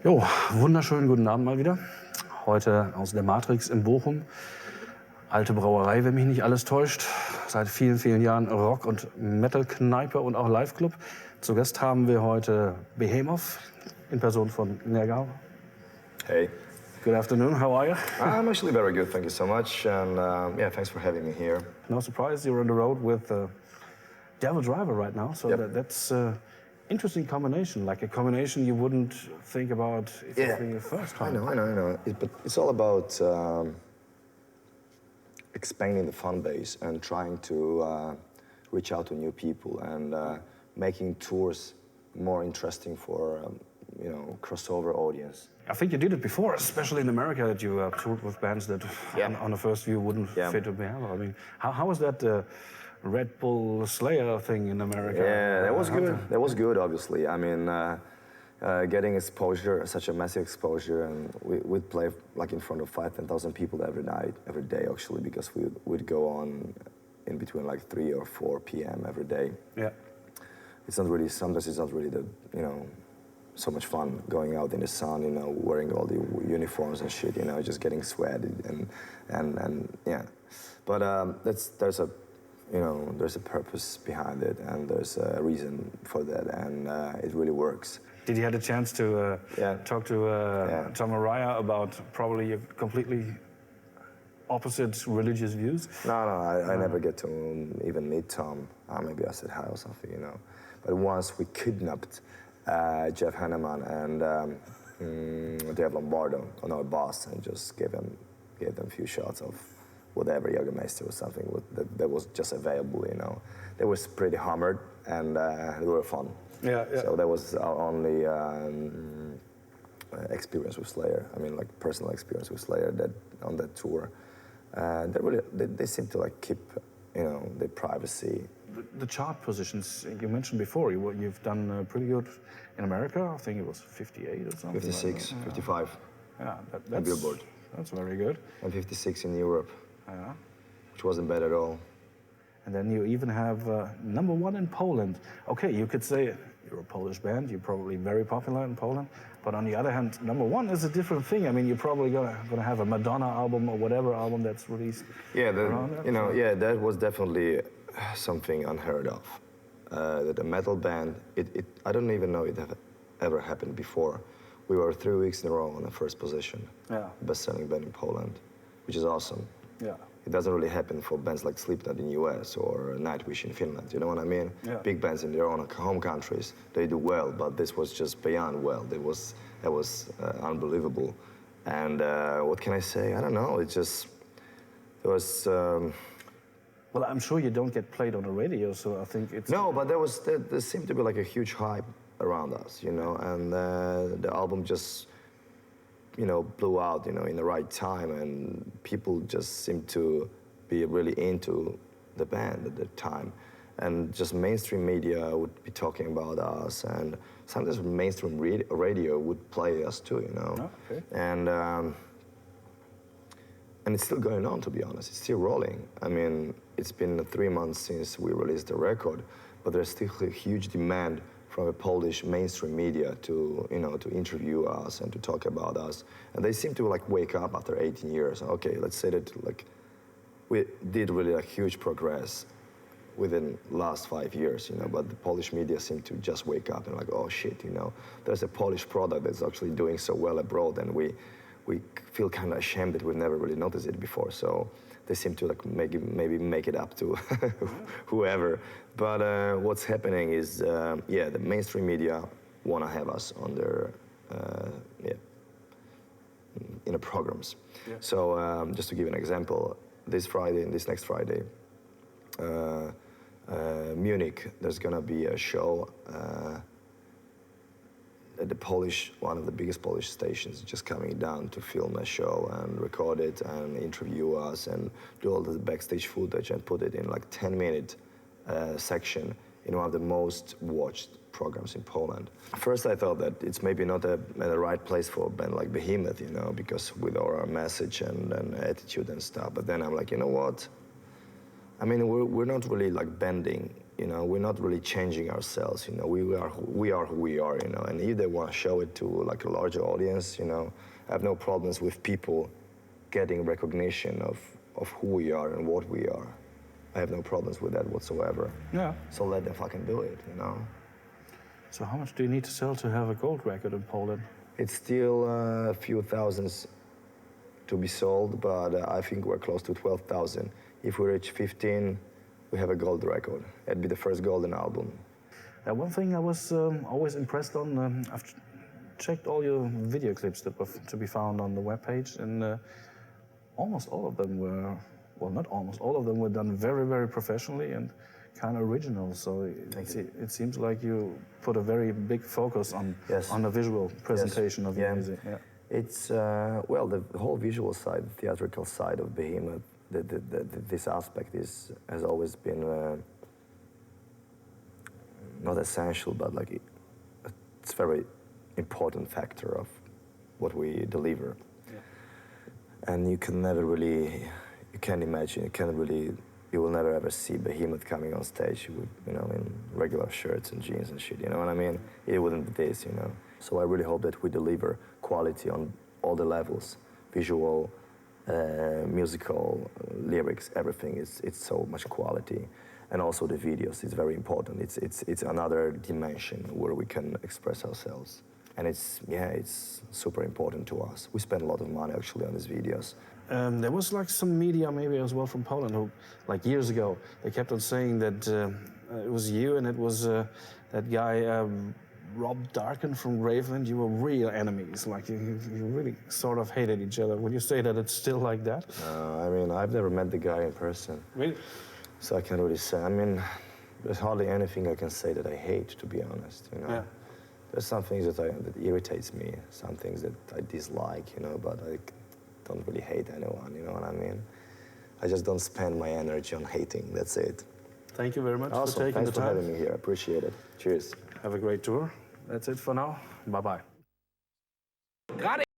Jo, wunderschönen guten Abend mal wieder. Heute aus der Matrix in Bochum. Alte Brauerei, wenn mich nicht alles täuscht. Seit vielen, vielen Jahren Rock- und Metal-Kneipe und auch Live-Club. Zu Gast haben wir heute Behemoth in Person von Nergalem. Hey. Good afternoon, how are you? I'm actually very good, thank you so much. And yeah, thanks for having me here. No surprise, you're on the road with Devil Driver right now. So Yep. that's interesting combination, like a combination you wouldn't think about if you're playing the first time. I know. But it's all about expanding the fan base and trying to reach out to new people and making tours more interesting for crossover audience. I think you did it before, especially in America, that you toured with bands that on the first view wouldn't fit to Behemoth. I mean, how was that Red Bull Slayer thing in America? Yeah, that was good. That was good, obviously. I mean, getting exposure, such a massive exposure, and we'd play like in front of 5,000 people every night, every day actually, because we'd go on in between like 3 or 4 p.m. every day. Yeah. It's not really, sometimes it's not really so much fun going out in the sun, wearing all the uniforms and shit, just getting sweaty and yeah. But there's a purpose behind it, and there's a reason for that, and it really works. Did you have a chance to talk to Tom Araya about probably your completely opposite religious views? No, I never get to even meet Tom. Maybe I said hi or something, But once we kidnapped Jeff Hanneman and Dave Lombardo on our bus and just gave them a few shots of whatever Jägermeister or something that was just available, They was pretty hammered and they were fun. Yeah. So that was our only experience with Slayer. I mean, like personal experience with Slayer on that tour. They seem to like keep, their privacy. The chart positions you mentioned before, you've done pretty good in America. I think it was 58 or something. 56, like 55. Yeah, on Billboard. That's very good. And 56 in Europe. Yeah. Which wasn't bad at all. And then you even have #1 in Poland. Okay, you could say you're a Polish band, you're probably very popular in Poland, but on the other hand, #1 is a different thing. I mean, you're probably gonna have a Madonna album or whatever album that's released. Yeah, that was definitely something unheard of. That a metal band, I don't even know it ever happened before. We were 3 weeks in a row on the first position. Yeah. Best-selling band in Poland, which is awesome. Yeah. It doesn't really happen for bands like Slipknot in the US or Nightwish in Finland, you know what I mean? Yeah. Big bands in their own home countries, they do well, but this was just beyond well. That was unbelievable. And what can I say? I don't know, it was... Well, I'm sure you don't get played on the radio, so I think it's... No, but there seemed to be like a huge hype around us, and the album just, blew out, in the right time, and people just seemed to be really into the band at the time. And just mainstream media would be talking about us, and sometimes mainstream radio would play us too, Oh, okay. And it's still going on, to be honest. It's still rolling. I mean, it's been 3 months since we released the record, but there's still a huge demand from a Polish mainstream media to interview us and to talk about us. And they seem to like wake up after 18 years. Okay, let's say that like we did really like huge progress within last 5 years, but the Polish media seem to just wake up and like, oh shit, there's a Polish product that's actually doing so well abroad, and we feel kind of ashamed that we've never really noticed it before. So they seem to like maybe make it up to whoever. But what's happening is, the mainstream media want to have us on their programs. Yeah. So just to give an example, this next Friday, Munich, there's gonna be a show at one of the biggest Polish stations, just coming down to film a show and record it and interview us and do all the backstage footage and put it in like 10-minute section in one of the most watched programs in Poland. First I thought that it's maybe not the right place for a band like Behemoth, because with our message and attitude and stuff, but then I'm like, you know what? I mean, we're not really like bending you know, we're not really changing ourselves, you know, we are who we are, you know, and if they want to show it to like a larger audience, you know, I have no problems with people getting recognition of who we are and what we are. I have no problems with that whatsoever. Yeah. So let them fucking do it, you know. So how much do you need to sell to have a gold record in Poland? It's still a few thousands to be sold, but I think we're close to 12,000. If we reach 15, we have a gold record. It'd be the first golden album. One thing I was always impressed on, I've checked all your video clips that were to be found on the webpage, and almost all of them were, well, not almost, all of them were done very, very professionally and kind of original. So it seems like you put a very big focus on the visual presentation of your music. Yeah. It's, well, the whole visual side, the theatrical side of Behemoth, this aspect has always been not essential, but like it's a very important factor of what we deliver. Yeah. And you can never really, you can't imagine, you will never ever see Behemoth coming on stage with, you know, in regular shirts and jeans and shit, you know what I mean? It wouldn't be this, you know. So I really hope that we deliver quality on all the levels, visual, musical, lyrics, everything. It's so much quality. And also the videos, it's very important. It's another dimension where we can express ourselves. And it's super important to us. We spend a lot of money actually on these videos. There was like some media maybe as well from Poland who, like years ago, they kept on saying that it was you and it was that guy Rob Darkin from Graveland. You were real enemies, like you really sort of hated each other. Would you say that it's still like that? I mean, I've never met the guy in person. Really? So I can't really say. I mean, there's hardly anything I can say that I hate, to be honest, you know. Yeah. There's some things that irritates me, some things that I dislike, you know, but I don't really hate anyone, you know what I mean? I just don't spend my energy on hating, that's it. Thank you very much for taking the time. Thanks for having me here, I appreciate it. Cheers. Have a great tour. That's it for now. Bye-bye.